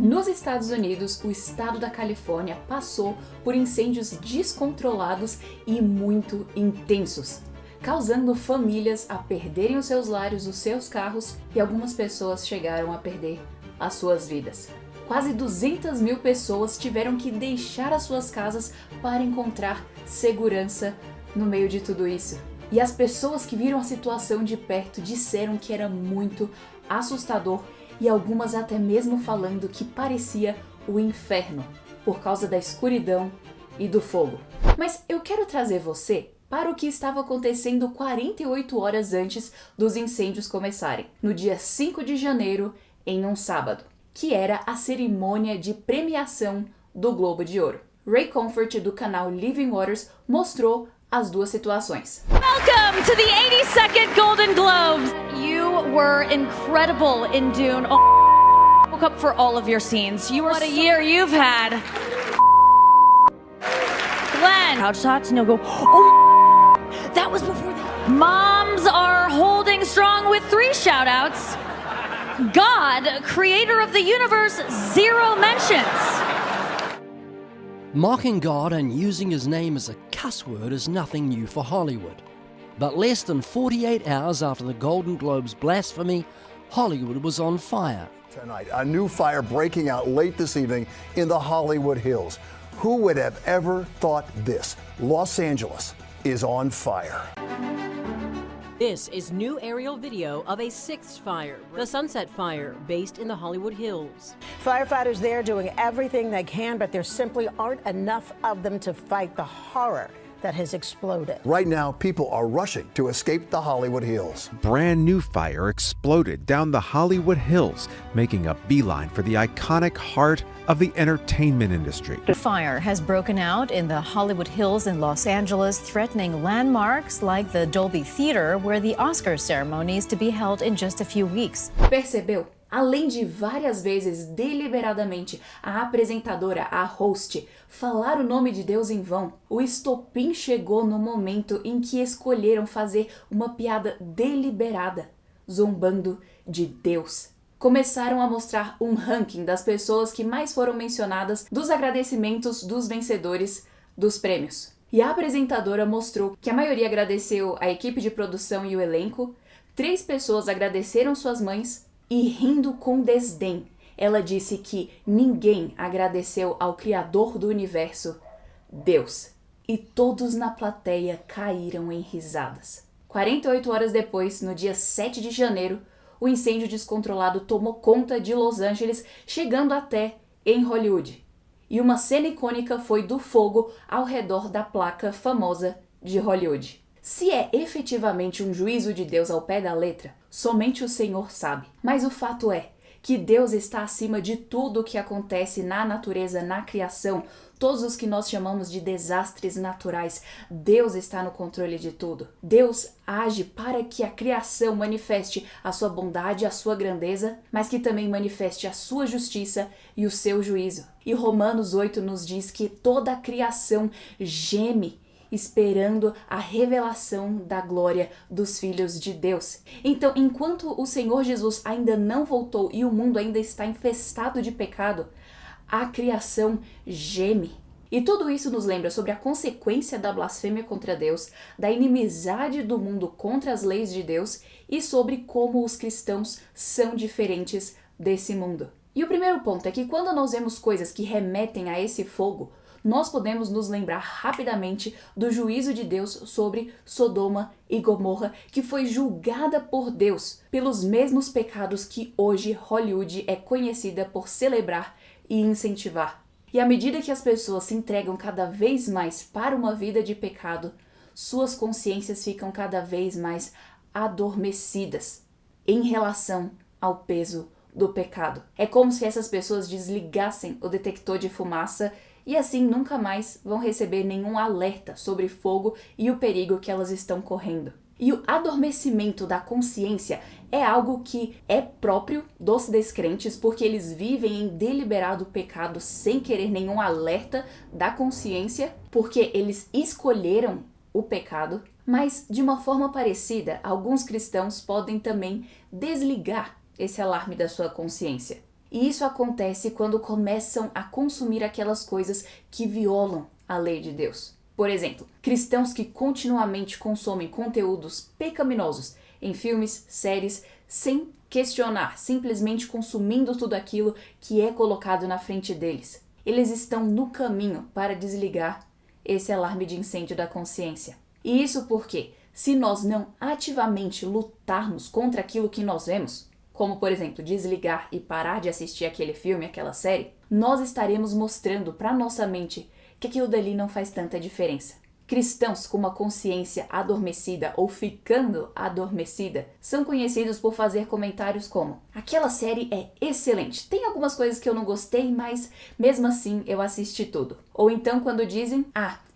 Nos Estados Unidos, o estado da Califórnia passou por incêndios descontrolados e muito intensos, causando famílias a perderem os seus lares, os seus carros, e algumas pessoas chegaram a perder as suas vidas. Quase 200 mil pessoas tiveram que deixar as suas casas para encontrar segurança no meio de tudo isso. E as pessoas que viram a situação de perto disseram que era muito assustador, e algumas até mesmo falando que parecia o inferno, por causa da escuridão e do fogo. Mas eu quero trazer você para o que estava acontecendo 48 horas antes dos incêndios começarem, no dia 5 de janeiro, em um sábado, que era a cerimônia de premiação do Globo de Ouro. Ray Comfort, do canal Living Waters, mostrou as duas situações. Welcome to the 82nd Golden Globes. You were incredible in Dune. Oh, woke up for all of your scenes. What a year you've had. Glenn, couch shots and you'll go, oh, that was before that. Moms are holding strong with 3 shout outs. God, creator of the universe, 0 mentions. Mocking God and using his name as a cuss word is nothing new for Hollywood. But less than 48 hours after the Golden Globes blasphemy, Hollywood was on fire. Tonight, a new fire breaking out late this evening in the Hollywood Hills. Who would have ever thought this? Los Angeles is on fire. This is new aerial video of a 6th fire, the Sunset Fire, based in the Hollywood Hills. Firefighters there doing everything they can, but there simply aren't enough of them to fight the horror that has exploded. Right now, people are rushing to escape the Hollywood Hills. Brand new fire exploded down the Hollywood Hills, making a beeline for the iconic heart of the entertainment industry. The fire has broken out in the Hollywood Hills in Los Angeles, threatening landmarks like the Dolby Theater, where the Oscar ceremony is to be held in just a few weeks. Percebeu? Além de várias vezes, deliberadamente, a apresentadora, a host, falar o nome de Deus em vão, o estopim chegou no momento em que escolheram fazer uma piada deliberada, zombando de Deus. Começaram a mostrar um ranking das pessoas que mais foram mencionadas, dos agradecimentos dos vencedores dos prêmios. E a apresentadora mostrou que a maioria agradeceu a equipe de produção e o elenco, 3 pessoas agradeceram suas mães, e rindo com desdém, ela disse que ninguém agradeceu ao Criador do Universo, Deus. E todos na plateia caíram em risadas. 48 horas depois, no dia 7 de janeiro, o incêndio descontrolado tomou conta de Los Angeles, chegando até em Hollywood. E uma cena icônica foi do fogo ao redor da placa famosa de Hollywood. Se é efetivamente um juízo de Deus ao pé da letra, somente o Senhor sabe. Mas o fato é que Deus está acima de tudo o que acontece na natureza, na criação, todos os que nós chamamos de desastres naturais. Deus está no controle de tudo. Deus age para que a criação manifeste a sua bondade, a sua grandeza, mas que também manifeste a sua justiça e o seu juízo. E Romanos 8 nos diz que toda a criação geme esperando a revelação da glória dos filhos de Deus. Então, enquanto o Senhor Jesus ainda não voltou e o mundo ainda está infestado de pecado, a criação geme. E tudo isso nos lembra sobre a consequência da blasfêmia contra Deus, da inimizade do mundo contra as leis de Deus e sobre como os cristãos são diferentes desse mundo. E o primeiro ponto é que quando nós vemos coisas que remetem a esse fogo, nós podemos nos lembrar rapidamente do juízo de Deus sobre Sodoma e Gomorra, que foi julgada por Deus pelos mesmos pecados que hoje Hollywood é conhecida por celebrar e incentivar. E à medida que as pessoas se entregam cada vez mais para uma vida de pecado, suas consciências ficam cada vez mais adormecidas em relação ao peso do pecado. É como se essas pessoas desligassem o detector de fumaça e assim nunca mais vão receber nenhum alerta sobre fogo e o perigo que elas estão correndo. E o adormecimento da consciência é algo que é próprio dos descrentes, porque eles vivem em deliberado pecado sem querer nenhum alerta da consciência, porque eles escolheram o pecado. Mas, de uma forma parecida, alguns cristãos podem também desligar esse alarme da sua consciência. E isso acontece quando começam a consumir aquelas coisas que violam a lei de Deus. Por exemplo, cristãos que continuamente consomem conteúdos pecaminosos em filmes, séries, sem questionar, simplesmente consumindo tudo aquilo que é colocado na frente deles. Eles estão no caminho para desligar esse alarme de incêndio da consciência. E isso porque, se nós não ativamente lutarmos contra aquilo que nós vemos, como por exemplo desligar e parar de assistir aquele filme, aquela série, nós estaremos mostrando para nossa mente que aquilo dali não faz tanta diferença. Cristãos com uma consciência adormecida ou ficando adormecida são conhecidos por fazer comentários como: aquela série é excelente, tem algumas coisas que eu não gostei, mas mesmo assim eu assisti tudo. Ou então quando dizem: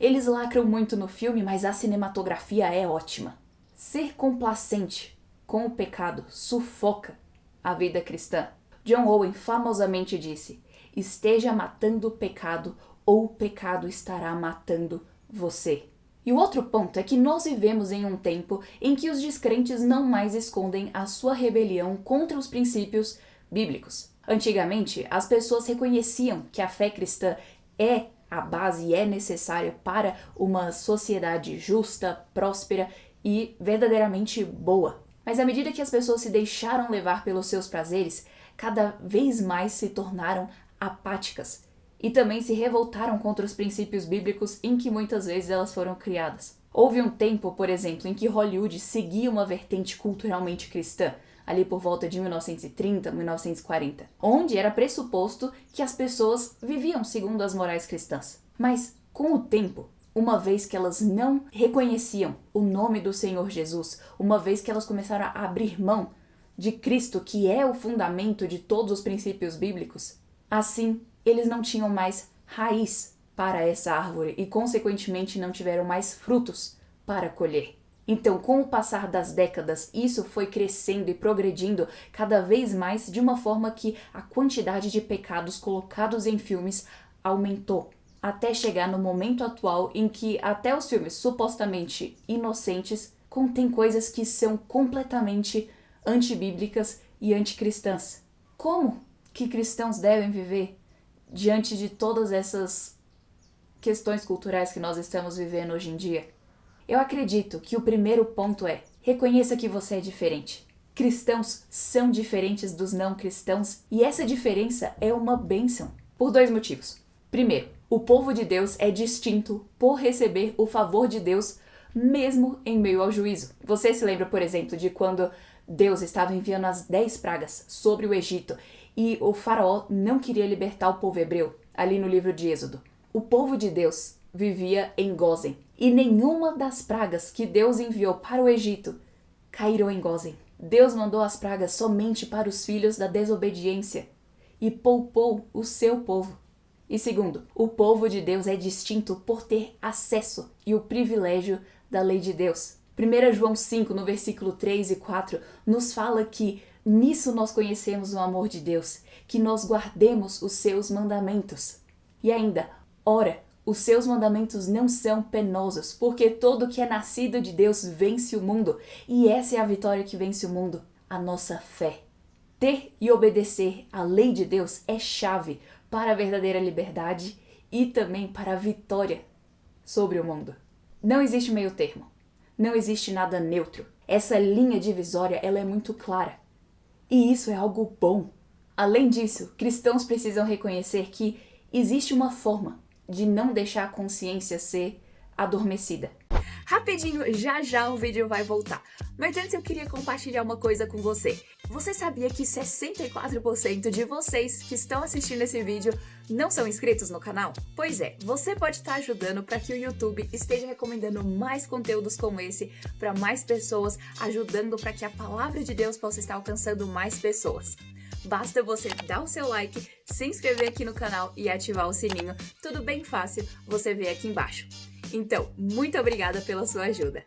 eles lacram muito no filme, mas a cinematografia é ótima. Ser complacente com o pecado sufoca a vida cristã. John Owen famosamente disse: esteja matando o pecado ou o pecado estará matando você. E o outro ponto é que nós vivemos em um tempo em que os descrentes não mais escondem a sua rebelião contra os princípios bíblicos. Antigamente, as pessoas reconheciam que a fé cristã é a base e é necessária para uma sociedade justa, próspera e verdadeiramente boa. Mas à medida que as pessoas se deixaram levar pelos seus prazeres, cada vez mais se tornaram apáticas. E também se revoltaram contra os princípios bíblicos em que muitas vezes elas foram criadas. Houve um tempo, por exemplo, em que Hollywood seguia uma vertente culturalmente cristã, ali por volta de 1930, 1940, onde era pressuposto que as pessoas viviam segundo as morais cristãs. Mas, com o tempo, uma vez que elas não reconheciam o nome do Senhor Jesus, uma vez que elas começaram a abrir mão de Cristo, que é o fundamento de todos os princípios bíblicos, assim, eles não tinham mais raiz para essa árvore e, consequentemente, não tiveram mais frutos para colher. Então, com o passar das décadas, isso foi crescendo e progredindo cada vez mais de uma forma que a quantidade de pecados colocados em filmes aumentou, até chegar no momento atual em que até os filmes supostamente inocentes contêm coisas que são completamente antibíblicas e anticristãs. Como que cristãos devem viver diante de todas essas questões culturais que nós estamos vivendo hoje em dia? Eu acredito que o primeiro ponto é: reconheça que você é diferente. Cristãos são diferentes dos não cristãos e essa diferença é uma bênção, por dois motivos. Primeiro, o povo de Deus é distinto por receber o favor de Deus mesmo em meio ao juízo. Você se lembra, por exemplo, de quando Deus estava enviando as 10 pragas sobre o Egito e o faraó não queria libertar o povo hebreu, ali no livro de Êxodo. O povo de Deus vivia em Gósen, e nenhuma das pragas que Deus enviou para o Egito caíram em Gósen. Deus mandou as pragas somente para os filhos da desobediência e poupou o seu povo. E segundo, o povo de Deus é distinto por ter acesso e o privilégio da lei de Deus. 1 João 5, no versículo 3 e 4, nos fala que nisso nós conhecemos o amor de Deus, que nós guardemos os seus mandamentos. E ainda, ora, os seus mandamentos não são penosos, porque todo que é nascido de Deus vence o mundo, e essa é a vitória que vence o mundo, a nossa fé. Ter e obedecer à lei de Deus é chave para a verdadeira liberdade e também para a vitória sobre o mundo. Não existe meio termo, não existe nada neutro. Essa linha divisória ela é muito clara. E isso é algo bom. Além disso, cristãos precisam reconhecer que existe uma forma de não deixar a consciência ser adormecida. Rapidinho, já o vídeo vai voltar. Mas antes eu queria compartilhar uma coisa com você. Você sabia que 64% de vocês que estão assistindo esse vídeo não são inscritos no canal? Pois é, você pode estar ajudando para que o YouTube esteja recomendando mais conteúdos como esse para mais pessoas, ajudando para que a palavra de Deus possa estar alcançando mais pessoas. Basta você dar o seu like, se inscrever aqui no canal e ativar o sininho. Tudo bem fácil, você vê aqui embaixo. Então, muito obrigada pela sua ajuda.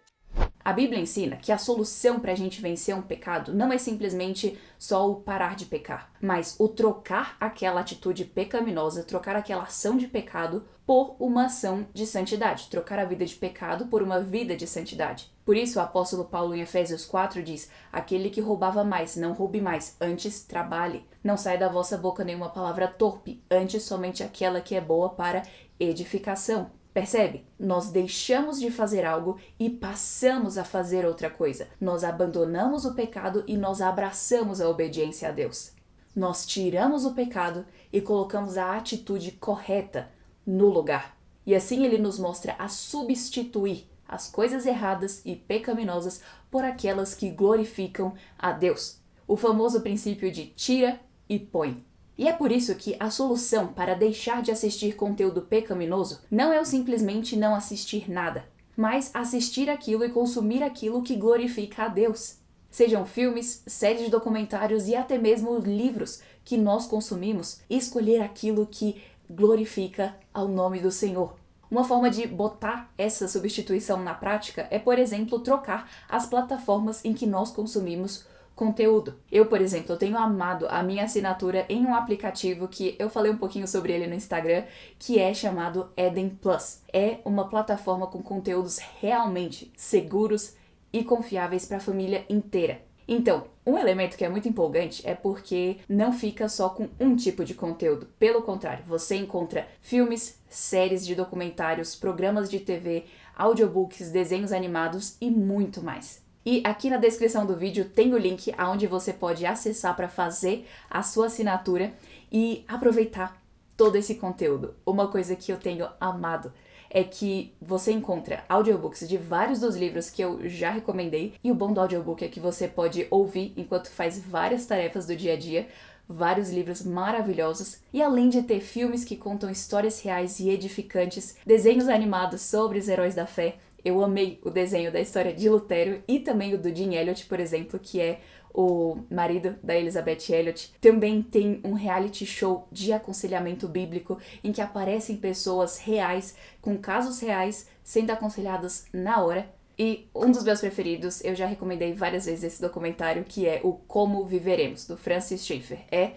A Bíblia ensina que a solução para a gente vencer um pecado não é simplesmente só o parar de pecar, mas o trocar aquela atitude pecaminosa, trocar aquela ação de pecado por uma ação de santidade, trocar a vida de pecado por uma vida de santidade. Por isso o apóstolo Paulo em Efésios 4 diz: aquele que roubava mais, não roube mais, antes trabalhe. Não saia da vossa boca nenhuma palavra torpe, antes somente aquela que é boa para edificação. Percebe? Nós deixamos de fazer algo e passamos a fazer outra coisa. Nós abandonamos o pecado e nós abraçamos a obediência a Deus. Nós tiramos o pecado e colocamos a atitude correta no lugar. E assim ele nos mostra a substituir as coisas erradas e pecaminosas por aquelas que glorificam a Deus. O famoso princípio de tira e põe. E é por isso que a solução para deixar de assistir conteúdo pecaminoso não é o simplesmente não assistir nada, mas assistir aquilo e consumir aquilo que glorifica a Deus. Sejam filmes, séries de documentários e até mesmo livros que nós consumimos, escolher aquilo que glorifica ao nome do Senhor. Uma forma de botar essa substituição na prática é, por exemplo, trocar as plataformas em que nós consumimos conteúdo. Eu, por exemplo, tenho amado a minha assinatura em um aplicativo que eu falei um pouquinho sobre ele no Instagram, que é chamado Eden Plus. É uma plataforma com conteúdos realmente seguros e confiáveis para a família inteira. Então, um elemento que é muito empolgante é porque não fica só com um tipo de conteúdo. Pelo contrário, você encontra filmes, séries de documentários, programas de TV, audiobooks, desenhos animados e muito mais. E aqui na descrição do vídeo tem o link aonde você pode acessar para fazer a sua assinatura e aproveitar todo esse conteúdo. Uma coisa que eu tenho amado é que você encontra audiobooks de vários dos livros que eu já recomendei, e o bom do audiobook é que você pode ouvir enquanto faz várias tarefas do dia a dia, vários livros maravilhosos, e além de ter filmes que contam histórias reais e edificantes, desenhos animados sobre os heróis da fé. Eu amei o desenho da história de Lutero e também o do Jim Elliot, por exemplo, que é o marido da Elizabeth Elliot. Também tem um reality show de aconselhamento bíblico em que aparecem pessoas reais, com casos reais, sendo aconselhadas na hora. E um dos meus preferidos, eu já recomendei várias vezes esse documentário, que é o Como Viveremos, do Francis Schaeffer. É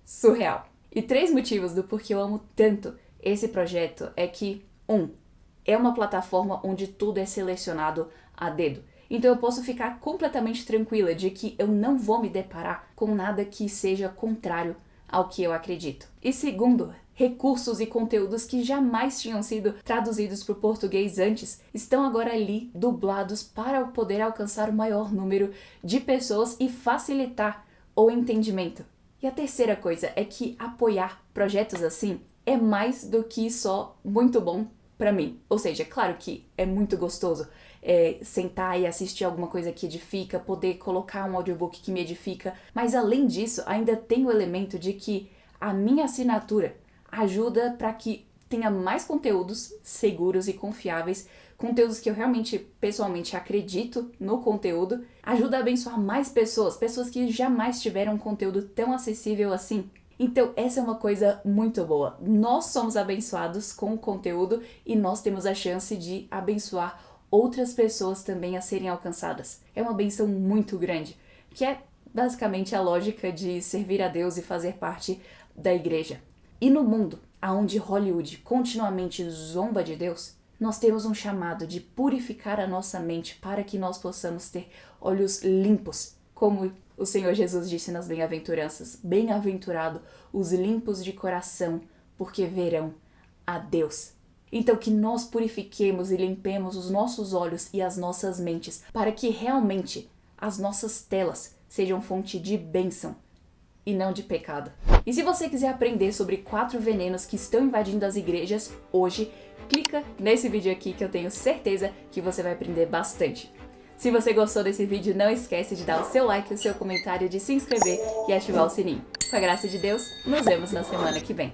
surreal. E 3 motivos do porquê eu amo tanto esse projeto é que, 1. É uma plataforma onde tudo é selecionado a dedo. Então eu posso ficar completamente tranquila de que eu não vou me deparar com nada que seja contrário ao que eu acredito. E 2, recursos e conteúdos que jamais tinham sido traduzidos para o português antes estão agora ali dublados para poder alcançar o maior número de pessoas e facilitar o entendimento. E a 3ª coisa é que apoiar projetos assim é mais do que só muito bom para mim. Ou seja, claro que é muito gostoso sentar e assistir alguma coisa que edifica, poder colocar um audiobook que me edifica, mas além disso, ainda tem o elemento de que a minha assinatura ajuda para que tenha mais conteúdos seguros e confiáveis, conteúdos que eu realmente, pessoalmente, acredito no conteúdo, ajuda a abençoar mais pessoas que jamais tiveram um conteúdo tão acessível assim. Então, essa é uma coisa muito boa. Nós somos abençoados com o conteúdo e nós temos a chance de abençoar outras pessoas também a serem alcançadas. É uma benção muito grande, que é basicamente a lógica de servir a Deus e fazer parte da igreja. E no mundo, onde Hollywood continuamente zomba de Deus, nós temos um chamado de purificar a nossa mente para que nós possamos ter olhos limpos, como o Senhor Jesus disse nas bem-aventuranças: bem-aventurado os limpos de coração, porque verão a Deus. Então que nós purifiquemos e limpemos os nossos olhos e as nossas mentes, para que realmente as nossas telas sejam fonte de bênção e não de pecado. E se você quiser aprender sobre 4 venenos que estão invadindo as igrejas hoje, clica nesse vídeo aqui que eu tenho certeza que você vai aprender bastante. Se você gostou desse vídeo, não esquece de dar o seu like, o seu comentário, de se inscrever e ativar o sininho. Com a graça de Deus, nos vemos na semana que vem.